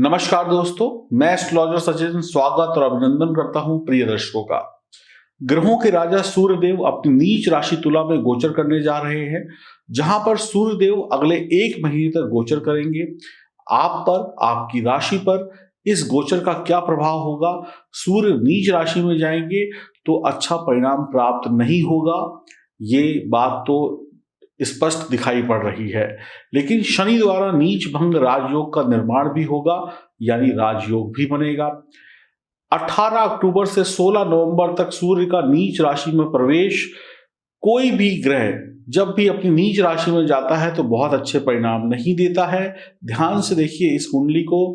नमस्कार दोस्तों, मैं एस्ट्रोलॉजर सचिन स्वागत और अभिनंदन करता हूं प्रिय दर्शकों का। ग्रहों के राजा सूर्यदेव अपनी नीच राशि तुला में गोचर करने जा रहे हैं, जहां पर सूर्यदेव अगले 1 महीने तक गोचर करेंगे। आप पर, आपकी राशि पर इस गोचर का क्या प्रभाव होगा? सूर्य नीच राशि में जाएंगे तो अच्छा परिणाम प्राप्त नहीं होगा, ये बात तो स्पष्ट दिखाई पड़ रही है। लेकिन शनि द्वारा नीच भंग राजयोग का निर्माण भी होगा, यानी राजयोग भी बनेगा। 18 अक्टूबर से 16 नवंबर तक सूर्य का नीच राशि में प्रवेश, कोई भी ग्रह जब भी अपनी नीच राशि में जाता है तो बहुत अच्छे परिणाम नहीं देता है। ध्यान से देखिए इस कुंडली को।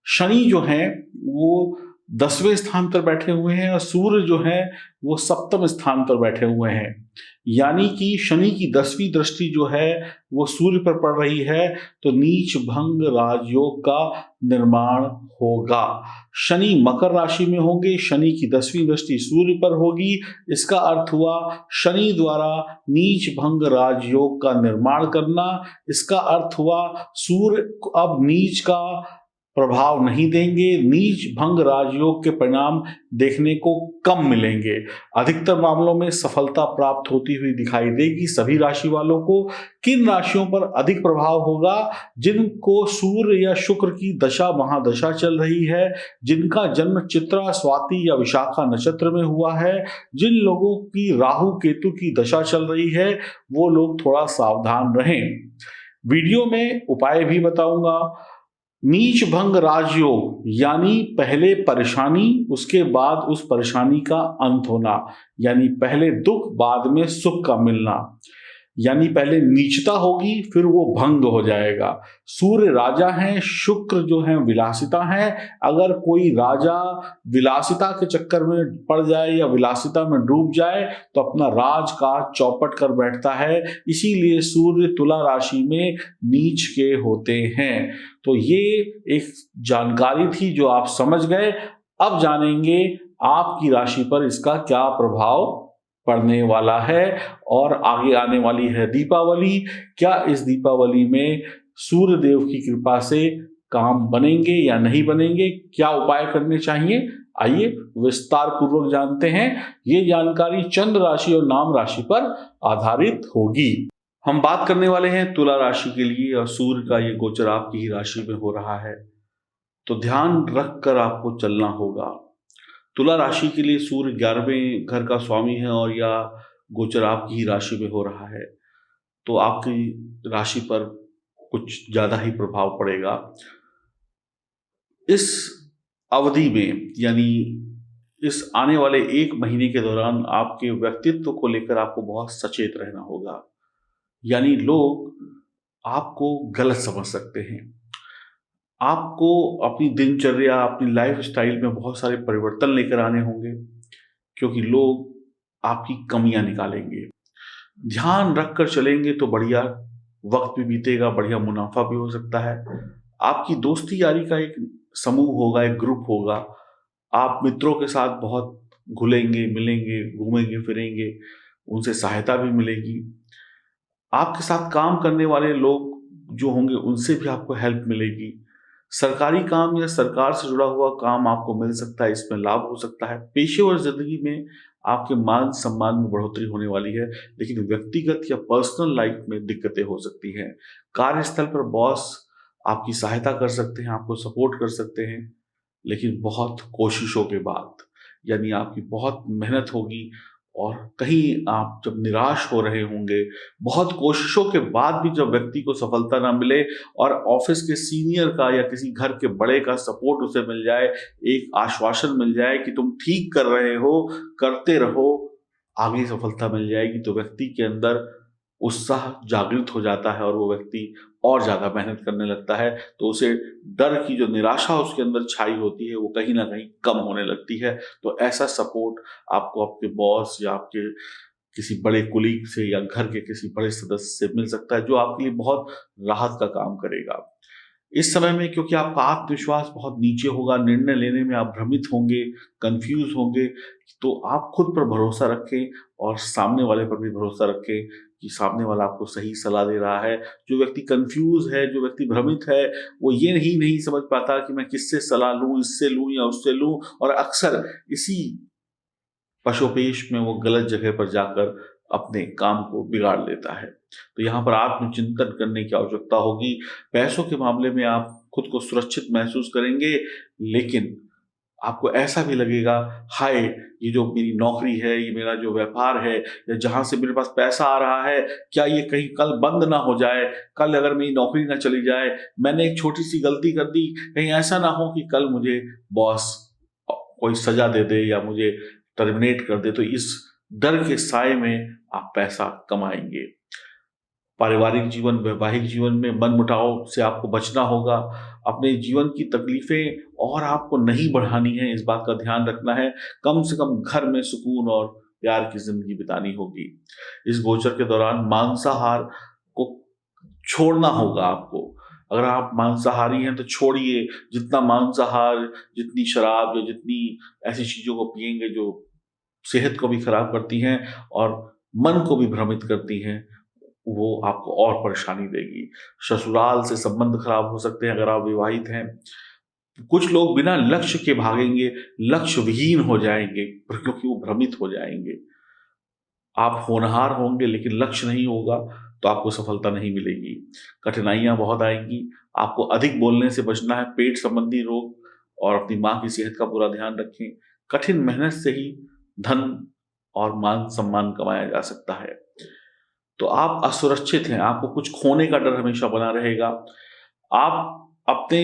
शनि जो है वो 10वें स्थान पर बैठे हुए हैं और सूर्य जो है वो 7वें स्थान पर बैठे हुए हैं, यानी कि शनि की 10वीं दृष्टि जो है वो सूर्य पर पड़ रही है, तो नीच भंग राजयोग का निर्माण होगा। शनि मकर राशि में होंगे, शनि की 10वीं दृष्टि सूर्य पर होगी। इसका अर्थ हुआ शनि द्वारा नीच भंग राजयोग का निर्माण करना। इसका अर्थ हुआ सूर्य अब नीच का प्रभाव नहीं देंगे, नीच भंग राजयोग के परिणाम देखने को कम मिलेंगे। अधिकतर मामलों में सफलता प्राप्त होती हुई दिखाई देगी सभी राशि वालों को। किन राशियों पर अधिक प्रभाव होगा? जिनको सूर्य या शुक्र की दशा महादशा चल रही है, जिनका जन्म चित्रा, स्वाति या विशाखा नक्षत्र में हुआ है, जिन लोगों की राहु केतु की दशा चल रही है, वो लोग थोड़ा सावधान रहें। वीडियो में उपाय भी बताऊंगा। नीच भंग राजयोग यानी पहले परेशानी, उसके बाद उस परेशानी का अंत होना, यानी पहले दुख बाद में सुख का मिलना, यानी पहले नीचता होगी फिर वो भंग हो जाएगा। सूर्य राजा हैं, शुक्र जो है विलासिता है। अगर कोई राजा विलासिता के चक्कर में पड़ जाए या विलासिता में डूब जाए तो अपना राजकाज चौपट कर बैठता है। इसीलिए सूर्य तुला राशि में नीच के होते हैं। तो ये एक जानकारी थी जो आप समझ गए। अब जानेंगे आपकी राशि पर इसका क्या प्रभाव पड़ने वाला है। और आगे आने वाली है दीपावली। क्या इस दीपावली में सूर्य देव की कृपा से काम बनेंगे या नहीं बनेंगे? क्या उपाय करने चाहिए? आइए विस्तार पूर्वक जानते हैं। ये जानकारी चंद्र राशि और नाम राशि पर आधारित होगी। हम बात करने वाले हैं तुला राशि के लिए, और सूर्य का ये गोचर आपकी ही राशि में हो रहा है, तो ध्यान रखकर आपको चलना होगा। तुला राशि के लिए सूर्य 11वें घर का स्वामी है और या गोचर आपकी ही राशि में हो रहा है, तो आपकी राशि पर कुछ ज्यादा ही प्रभाव पड़ेगा इस अवधि में। यानी इस आने वाले 1 महीने के दौरान आपके व्यक्तित्व को लेकर आपको बहुत सचेत रहना होगा, यानी लोग आपको गलत समझ सकते हैं। आपको अपनी दिनचर्या, अपनी लाइफ स्टाइल में बहुत सारे परिवर्तन लेकर आने होंगे, क्योंकि लोग आपकी कमियां निकालेंगे। ध्यान रखकर चलेंगे तो बढ़िया वक्त भी बीतेगा, बढ़िया मुनाफा भी हो सकता है। आपकी दोस्ती यारी का एक समूह होगा, एक ग्रुप होगा। आप मित्रों के साथ बहुत घुलेंगे मिलेंगे, घूमेंगे फिरेंगे, उनसे सहायता भी मिलेगी। आपके साथ काम करने वाले लोग जो होंगे उनसे भी आपको हेल्प मिलेगी। सरकारी काम या सरकार से जुड़ा हुआ काम आपको मिल सकता है, इसमें लाभ हो सकता है। पेशेवर जिंदगी में आपके मान सम्मान में बढ़ोतरी होने वाली है, लेकिन व्यक्तिगत या पर्सनल लाइफ में दिक्कतें हो सकती हैं। कार्यस्थल पर बॉस आपकी सहायता कर सकते हैं, आपको सपोर्ट कर सकते हैं, लेकिन बहुत कोशिशों के बाद, यानी आपकी बहुत मेहनत होगी। और कहीं आप जब निराश हो रहे होंगे, बहुत कोशिशों के बाद भी जब व्यक्ति को सफलता ना मिले और ऑफिस के सीनियर का या किसी घर के बड़े का सपोर्ट उसे मिल जाए, एक आश्वासन मिल जाए कि तुम ठीक कर रहे हो, करते रहो, आगे सफलता मिल जाएगी, तो व्यक्ति के अंदर उत्साह जागृत हो जाता है और वो व्यक्ति और ज्यादा मेहनत करने लगता है। तो उसे डर की जो निराशा उसके अंदर छाई होती है वो कहीं ना कहीं कम होने लगती है। तो ऐसा सपोर्ट आपको आपके बॉस या आपके किसी बड़े कुलीग से या घर के किसी बड़े सदस्य से मिल सकता है, जो आपके लिए बहुत राहत का काम करेगा इस समय में। क्योंकि आपका आत्मविश्वास बहुत नीचे होगा, निर्णय लेने में आप भ्रमित होंगे, कंफ्यूज होंगे, तो आप खुद पर भरोसा रखें और सामने वाले पर भी भरोसा रखें कि सामने वाला आपको सही सलाह दे रहा है। जो व्यक्ति कंफ्यूज है, जो व्यक्ति भ्रमित है, वो ये नहीं समझ पाता कि मैं किससे सलाह लूं, इससे लूं या उससे लूं, और अक्सर इसी पशोपेश में वो गलत जगह पर जाकर अपने काम को बिगाड़ लेता है। तो यहाँ पर आत्मचिंतन करने की आवश्यकता होगी। पैसों के मामले में आप खुद को सुरक्षित महसूस करेंगे, लेकिन आपको ऐसा भी लगेगा, हाय, ये जो मेरी नौकरी है, ये मेरा जो व्यापार है, या जहां से मेरे पास पैसा आ रहा है, क्या ये कहीं कल बंद ना हो जाए, कल अगर मेरी नौकरी ना चली जाए, मैंने एक छोटी सी गलती कर दी, कहीं ऐसा ना हो कि कल मुझे बॉस कोई सजा दे दे या मुझे टर्मिनेट कर दे। तो इस डर के साए में आप पैसा कमाएंगे। पारिवारिक जीवन, वैवाहिक जीवन में मनमुटाव से आपको बचना होगा। अपने जीवन की तकलीफें और आपको नहीं बढ़ानी है, इस बात का ध्यान रखना है। कम से कम घर में सुकून और प्यार की जिंदगी बितानी होगी। इस गोचर के दौरान मांसाहार को छोड़ना होगा आपको। अगर आप मांसाहारी हैं तो छोड़िए। जितना मांसाहार, जितनी शराब या जितनी ऐसी चीजों को पिएंगे जो सेहत को भी खराब करती हैं और मन को भी भ्रमित करती हैं, वो आपको और परेशानी देगी। ससुराल से संबंध खराब हो सकते हैं अगर आप विवाहित हैं। कुछ लोग बिना लक्ष्य के भागेंगे, लक्ष्य विहीन हो जाएंगे क्योंकि वो भ्रमित हो जाएंगे। आप होनहार होंगे लेकिन लक्ष्य नहीं होगा तो आपको सफलता नहीं मिलेगी। कठिनाइयां बहुत आएंगी। आपको अधिक बोलने से बचना है। पेट संबंधी रोग और अपनी मां की सेहत का पूरा ध्यान रखें। कठिन मेहनत से ही धन और मान सम्मान कमाया जा सकता है। तो आप असुरक्षित हैं, आपको कुछ खोने का डर हमेशा बना रहेगा। आप अपने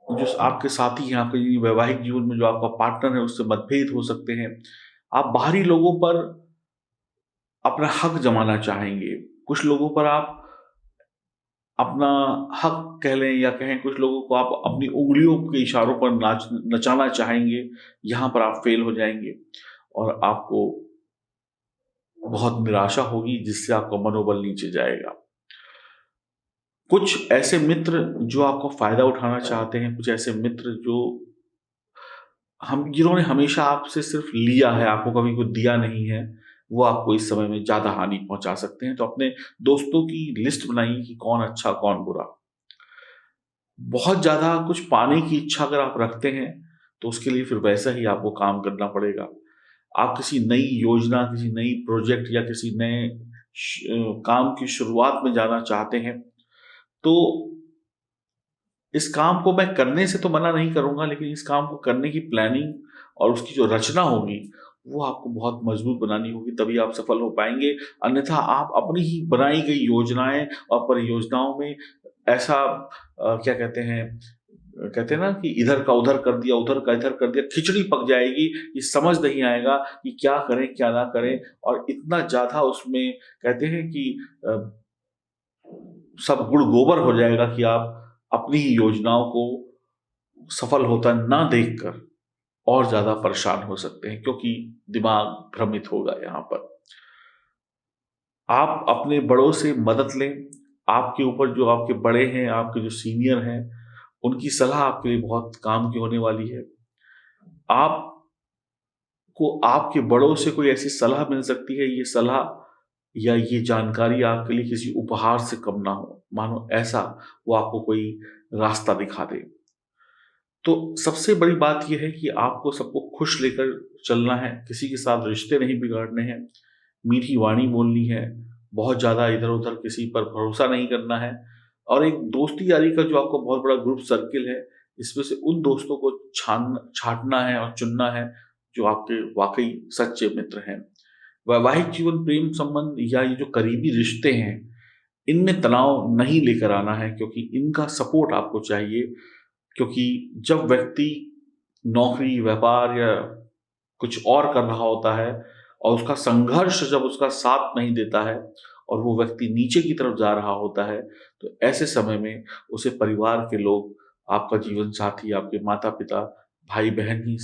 जो आपके साथी हैं, आपके वैवाहिक जीवन में जो आपका पार्टनर है, उससे मतभेद हो सकते हैं। आप बाहरी लोगों पर अपना हक जमाना चाहेंगे। कुछ लोगों पर आप अपना हक कह लें या कहें, कुछ लोगों को आप अपनी उंगलियों के इशारों पर नचाना चाहेंगे। यहां पर आप फेल हो जाएंगे और आपको बहुत निराशा होगी, जिससे आपका मनोबल नीचे जाएगा। कुछ ऐसे मित्र जो आपका फायदा उठाना चाहते हैं, कुछ ऐसे मित्र जिन्होंने हमेशा आपसे सिर्फ लिया है, आपको कभी कुछ दिया नहीं है, वो आपको इस समय में ज्यादा हानि पहुंचा सकते हैं। तो अपने दोस्तों की लिस्ट बनाइए कि कौन अच्छा कौन बुरा। बहुत ज्यादा कुछ पाने की इच्छा अगर आप रखते हैं तो उसके लिए फिर वैसा ही आपको काम करना पड़ेगा। आप किसी नई योजना, किसी नई प्रोजेक्ट या किसी नए काम की शुरुआत में जाना चाहते हैं, तो इस काम को मैं करने से तो मना नहीं करूंगा, लेकिन इस काम को करने की प्लानिंग और उसकी जो रचना होगी वो आपको बहुत मजबूत बनानी होगी, तभी आप सफल हो पाएंगे। अन्यथा आप अपनी ही बनाई गई योजनाएं और परियोजनाओं में ऐसा कहते हैं ना कि इधर का उधर कर दिया, उधर का इधर कर दिया, खिचड़ी पक जाएगी। ये समझ नहीं आएगा कि क्या करें क्या ना करें, और इतना ज्यादा उसमें कहते हैं कि सब गुड़ गोबर हो जाएगा कि आप अपनी ही योजनाओं को सफल होता ना देखकर और ज्यादा परेशान हो सकते हैं, क्योंकि दिमाग भ्रमित होगा। यहाँ पर आप अपने बड़ों से मदद लें। आपके ऊपर जो आपके बड़े हैं, आपके जो सीनियर हैं, उनकी सलाह आपके लिए बहुत काम की होने वाली है। आपको आपके बड़ों से कोई ऐसी सलाह मिल सकती है, ये सलाह या ये जानकारी आपके लिए किसी उपहार से कम ना हो, मानो ऐसा वो आपको कोई रास्ता दिखा दे। तो सबसे बड़ी बात यह है कि आपको सबको खुश लेकर चलना है, किसी के साथ रिश्ते नहीं बिगाड़ने हैं, मीठी वाणी बोलनी है, बहुत ज्यादा इधर उधर किसी पर भरोसा नहीं करना है। और एक दोस्ती यारी का जो आपका बहुत बड़ा ग्रुप सर्किल है, इसमें से उन दोस्तों को छांटना है और चुनना है जो आपके वाकई सच्चे मित्र हैं। वैवाहिक जीवन, प्रेम संबंध या ये जो करीबी रिश्ते हैं, इनमें तनाव नहीं लेकर आना है, क्योंकि इनका सपोर्ट आपको चाहिए। क्योंकि जब व्यक्ति नौकरी, व्यापार या कुछ और कर रहा होता है और उसका संघर्ष जब उसका साथ नहीं देता है और वो व्यक्ति नीचे की तरफ जा रहा होता है, तो ऐसे समय में उसे परिवार के लोग, आपका जीवन साथी, आपके माता पिता, भाई बहन ही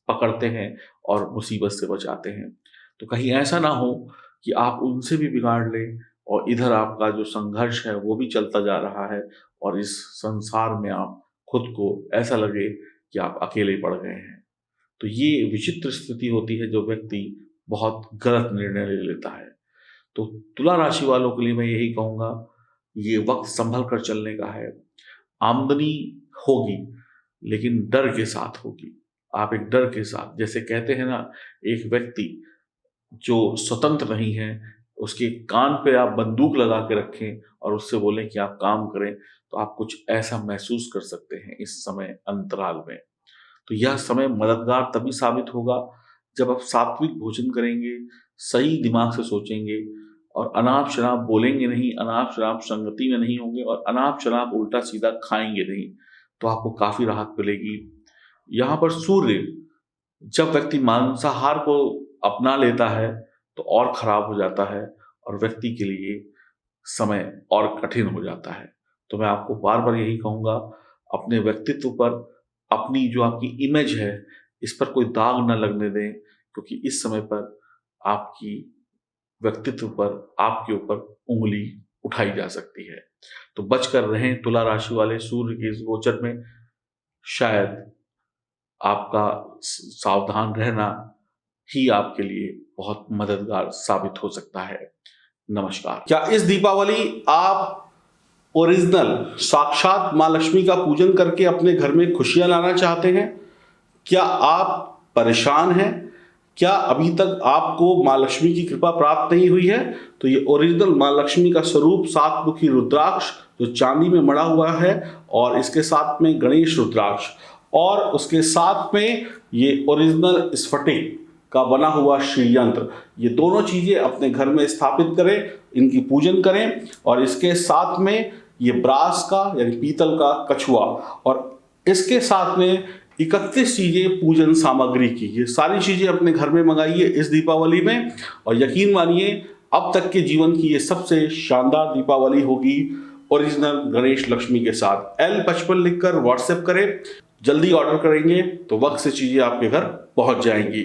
पकड़ते हैं और मुसीबत से बचाते हैं। तो कहीं ऐसा ना हो कि आप उनसे भी बिगाड़ लें और इधर आपका जो संघर्ष है वो भी चलता जा रहा है और इस संसार में आप खुद को ऐसा लगे कि आप अकेले पड़ गए हैं। तो ये विचित्र स्थिति होती है जो व्यक्ति बहुत गलत निर्णय ले लेता है। तो तुला राशि वालों के लिए मैं यही कहूँगा, ये वक्त संभल कर चलने का है। आमदनी होगी, लेकिन डर के साथ होगी। आप एक डर के साथ, जैसे कहते हैं ना, एक व्यक्ति जो स्वतंत्र नहीं है, उसके कान पे आप बंदूक लगा के रखें और उससे बोलें कि आप काम करें, तो आप कुछ ऐसा महसूस कर सकते हैं इस समय अंतराल में। तो यह समय मददगार तभी साबित होगा जब आप सात्विक भोजन करेंगे, सही दिमाग से सोचेंगे और अनाप शनाप बोलेंगे नहीं, अनाप शनाप संगति में नहीं होंगे और अनाप शनाप उल्टा सीधा खाएंगे नहीं, तो आपको काफी राहत मिलेगी। यहाँ पर सूर्य, जब व्यक्ति मांसाहार को अपना लेता है तो और खराब हो जाता है और व्यक्ति के लिए समय और कठिन हो जाता है। तो मैं आपको बार बार यही कहूँगा, अपने व्यक्तित्व पर, अपनी जो आपकी इमेज है, इस पर कोई दाग न लगने दें, क्योंकि इस समय पर आपकी व्यक्तित्व पर, आपके ऊपर उंगली उठाई जा सकती है। तो बचकर रहें तुला राशि वाले सूर्य के इस गोचर में। शायद आपका सावधान रहना ही आपके लिए बहुत मददगार साबित हो सकता है। नमस्कार। क्या इस दीपावली आप ओरिजिनल साक्षात माँ लक्ष्मी का पूजन करके अपने घर में खुशियां लाना चाहते हैं? क्या आप परेशान हैं? क्या अभी तक आपको माँ लक्ष्मी की कृपा प्राप्त नहीं हुई है? तो ये ओरिजिनल माँ लक्ष्मी का स्वरूप सातमुखी रुद्राक्ष जो चांदी में मड़ा हुआ है, और इसके साथ में गणेश रुद्राक्ष, और उसके साथ में ये ओरिजिनल स्फटिक का बना हुआ श्री यंत्र, ये दोनों चीजें अपने घर में स्थापित करें, इनकी पूजन करें। और इसके साथ में ये ब्रास का यानी पीतल का कछुआ, और इसके साथ में 31 चीजें पूजन सामग्री की, ये सारी चीजें अपने घर में मंगाइए इस दीपावली में। और यकीन मानिए, अब तक के जीवन की ये सबसे शानदार दीपावली होगी ओरिजिनल गणेश लक्ष्मी के साथ। L55 लिखकर व्हाट्सएप करें। जल्दी ऑर्डर करेंगे तो वक्त से चीजें आपके घर पहुंच जाएंगी।